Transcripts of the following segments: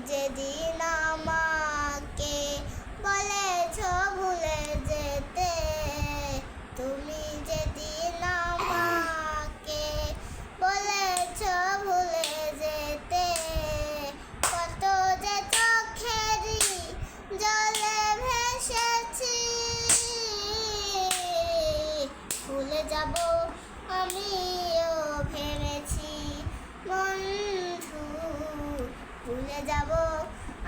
যেদিন আমাকে বলেছ ভুলে যেতে, তুমি যেদিন আমাকে বলেছ ভুলে যেতে, কত যে চোখেরই জলে ভেসেছি, ভুলে যাব আমিও ভেবেছি বন্ধু, ভুলে যাব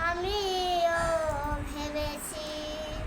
আমিও